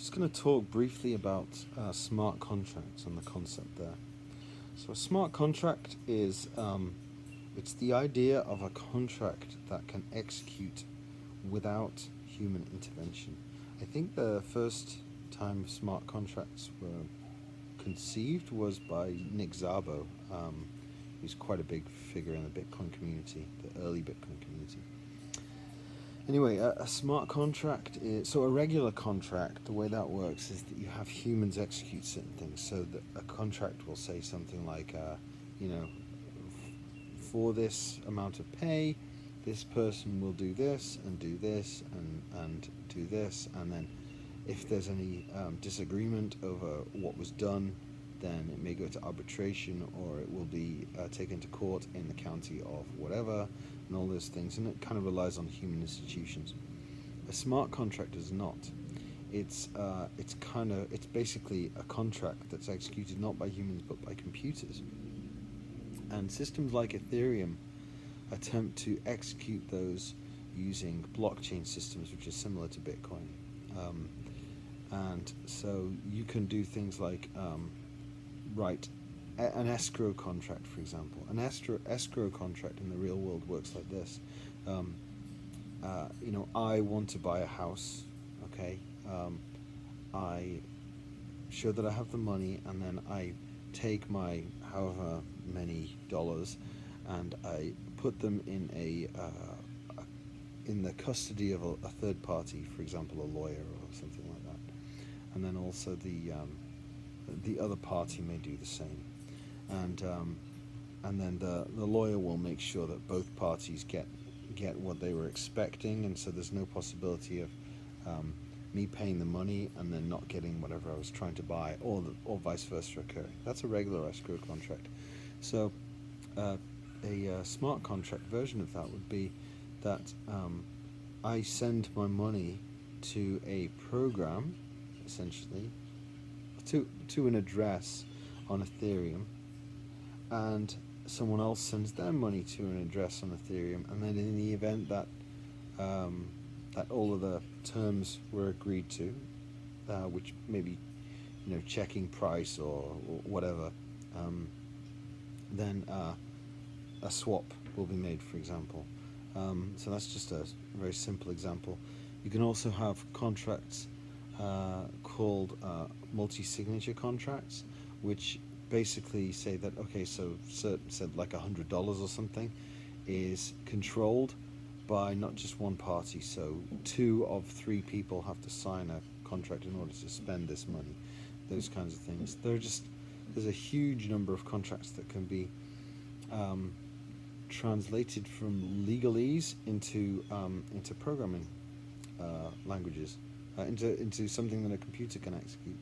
Just going to talk briefly about smart contracts and the concept there. So a smart contract is it's the idea of a contract that can execute without human intervention. I think the first time smart contracts were conceived was by Nick Szabo, who's quite a big figure in the Bitcoin community, the early Bitcoin community. Anyway, a smart contract is so a regular contract. The way that works is that you have humans execute certain things. So that a contract will say something like, you know, for this amount of pay, this person will do this and do this and do this, and then if there's any disagreement over what was done, then it may go to arbitration or it will be taken to court in the county of whatever, and all those things. And it kind of relies on human institutions. A smart contract is not. It's basically a contract that's executed not by humans but by computers. And systems like Ethereum attempt to execute those using blockchain systems, which is similar to Bitcoin. And so you can do things like write an escrow contract, for example. An escrow contract in the real world works like this. I want to buy a house, okay? I show that I have the money, and then I take my however many dollars and I put them in the custody of a third party, for example, a lawyer or something like that. And then also the other party may do the same, and then the lawyer will make sure that both parties get what they were expecting, and so there's no possibility of me paying the money and then not getting whatever I was trying to buy, or vice versa occurring. That's a regular escrow contract. So a smart contract version of that would be that I send my money to a program, essentially, to an address on Ethereum, and someone else sends their money to an address on Ethereum, and then in the event that that all of the terms were agreed to, which maybe checking price or whatever, then a swap will be made, for example. So that's just a very simple example. You can also have contracts called multi-signature contracts, which basically say that, okay, so said like $100 or something is controlled by not just one party, so 2 of 3 people have to sign a contract in order to spend this money, those kinds of things. There's a huge number of contracts that can be translated from legalese into programming languages, into something that a computer can execute.